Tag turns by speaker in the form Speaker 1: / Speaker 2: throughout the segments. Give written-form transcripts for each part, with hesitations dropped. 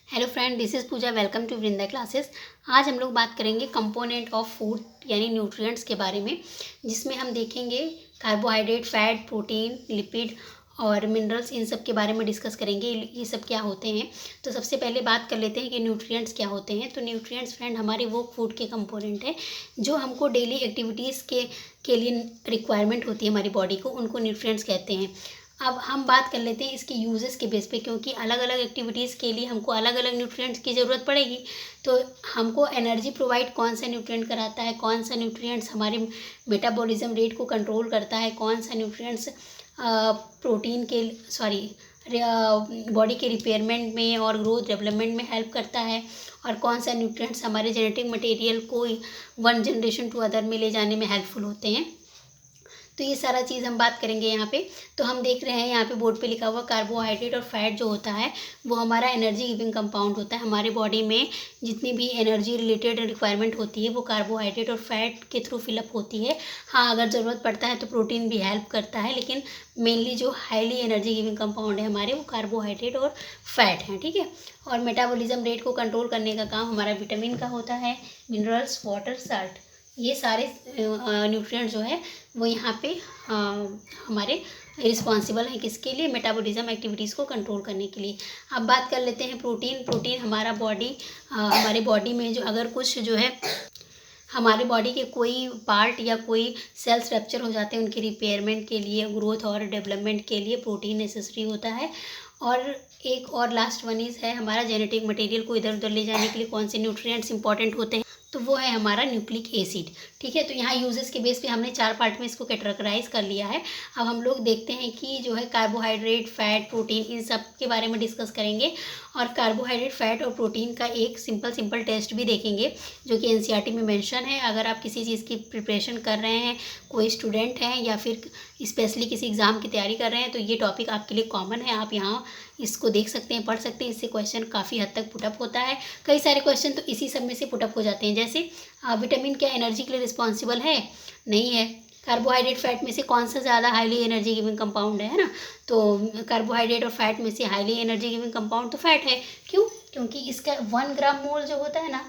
Speaker 1: Hello friend, this is Pooja. Welcome to Vrinda classes. आज हम लोग बात करेंगे कंपोनेंट ऑफ फूड यानी न्यूट्रिएंट्स के बारे में, जिसमें हम देखेंगे कार्बोहाइड्रेट, फैट, प्रोटीन, लिपिड और मिनरल्स। इन सब के बारे में डिस्कस करेंगे ये सब क्या होते हैं। तो सबसे पहले बात कर लेते हैं कि न्यूट्रिएंट्स क्या होते हैं। तो न्यूट्रिएंट्स फ्रेंड हमारे वो फूड के कंपोनेंट हैं जो हमको डेली एक्टिविटीज़ के लिए रिक्वायरमेंट होती है हमारी बॉडी को, उनको न्यूट्रिएंट्स कहते हैं। अब हम बात कर लेते हैं इसके यूजेस के बेस पे, क्योंकि अलग अलग एक्टिविटीज़ के लिए हमको अलग अलग न्यूट्रिएंट्स की ज़रूरत पड़ेगी। तो हमको एनर्जी प्रोवाइड कौन सा न्यूट्रिएंट कराता है, कौन सा न्यूट्रिएंट्स हमारे मेटाबॉलिज्म रेट को कंट्रोल करता है, कौन सा न्यूट्रिएंट्स प्रोटीन के बॉडी के रिपेयरमेंट में और ग्रोथ डेवलपमेंट में हेल्प करता है, और कौन सा न्यूट्रिएंट्स हमारे जेनेटिक मटेरियल को वन जनरेशन टू अदर में ले जाने में हेल्पफुल होते हैं। तो ये सारा चीज़ हम बात करेंगे यहाँ पे। तो हम देख रहे हैं यहाँ पे बोर्ड पे लिखा हुआ कार्बोहाइड्रेट और फैट जो होता है वो हमारा एनर्जी गिविंग कंपाउंड होता है। हमारे बॉडी में जितनी भी एनर्जी रिलेटेड रिक्वायरमेंट होती है वो कार्बोहाइड्रेट और फैट के थ्रू फिलअप होती है। हाँ, अगर ज़रूरत पड़ता है तो प्रोटीन भी हेल्प करता है, लेकिन मेनली जो हाईली एनर्जी गिविंग कंपाउंड है हमारे वो कार्बोहाइड्रेट और फैट हैं, ठीक है। और मेटाबॉलिज्म रेट को कंट्रोल करने का काम हमारा विटामिन का होता है, मिनरल्स, वाटर, साल्ट, ये सारे न्यूट्रिएंट जो है वो यहाँ पे हमारे रिस्पॉन्सिबल हैं किसके लिए, मेटाबॉलिज्म एक्टिविटीज़ को कंट्रोल करने के लिए। अब बात कर लेते हैं प्रोटीन। प्रोटीन हमारे बॉडी में जो अगर कुछ जो है हमारे बॉडी के कोई पार्ट या कोई सेल्स रप्चर हो जाते हैं, उनके रिपेयरमेंट के लिए, ग्रोथ और डेवलपमेंट के लिए प्रोटीन नेसेसरी होता है। और एक और लास्ट वन इज़ है हमारा जेनेटिक मटेरियल को इधर उधर ले जाने के लिए कौन से न्यूट्रिएंट्स इंपॉर्टेंट होते हैं, तो वो है हमारा न्यूक्लिक एसिड, ठीक है। तो यहाँ यूजेस के बेस पे हमने 4 पार्ट में इसको कैटेगराइज कर लिया है। अब हम लोग देखते हैं कि जो है कार्बोहाइड्रेट, फैट, प्रोटीन, इन सब के बारे में डिस्कस करेंगे। और कार्बोहाइड्रेट, फैट और प्रोटीन का एक सिंपल टेस्ट भी देखेंगे जो कि एनसीईआरटी में मेंशन है। अगर आप किसी चीज़ की प्रिपरेशन कर रहे हैं, कोई स्टूडेंट हैं या फिर स्पेशली किसी एग्ज़ाम की तैयारी कर रहे हैं, तो ये टॉपिक आपके लिए कॉमन है। आप यहाँ इसको देख सकते हैं, पढ़ सकते हैं। इससे क्वेश्चन काफ़ी हद तक पुटअप होता है। कई सारे क्वेश्चन तो इसी सब में से पुटअप हो जाते हैं। जैसे विटामिन क्या एनर्जी के लिए रिस्पॉन्सिबल है? नहीं है। कार्बोहाइड्रेट, फैट में से कौन सा ज़्यादा हाईली एनर्जी गिविंग कंपाउंड है ना? तो कार्बोहाइड्रेट और फैट में से हाईली एनर्जी गिविंग कंपाउंड तो फैट है। क्यों? क्योंकि इसका 1 ग्राम मोल जो होता है ना,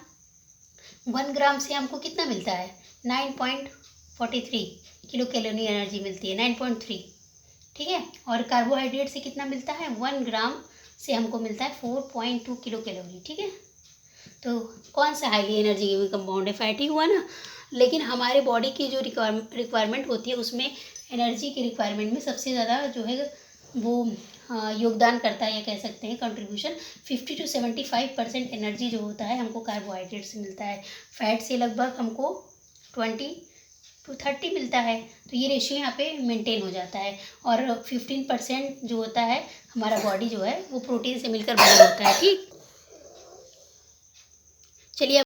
Speaker 1: 1 ग्राम से हमको कितना मिलता है? 9.43 किलो कैलोरी एनर्जी मिलती है, 9.3, ठीक है। और कार्बोहाइड्रेट से कितना मिलता है? 1 ग्राम से हमको मिलता है 4.2 किलो कैलोरी, ठीक है। तो कौन सा हाईली एनर्जी गिविंग कंपाउंड है? फैट ही हुआ ना। लेकिन हमारे बॉडी की जो रिक्वायरमेंट होती है उसमें एनर्जी की रिक्वायरमेंट में सबसे ज़्यादा जो है वो योगदान करता है, या कह सकते हैं कंट्रीब्यूशन 50 to 75% एनर्जी जो होता है हमको कार्बोहाइड्रेट से मिलता है। फैट से लगभग हमको 20 to 30 मिलता है। तो ये रेशियो यहाँ पे मेंटेन हो जाता है। और 15% जो होता है हमारा बॉडी जो है वो प्रोटीन से मिलकर बना होता है, ठीक। चलिए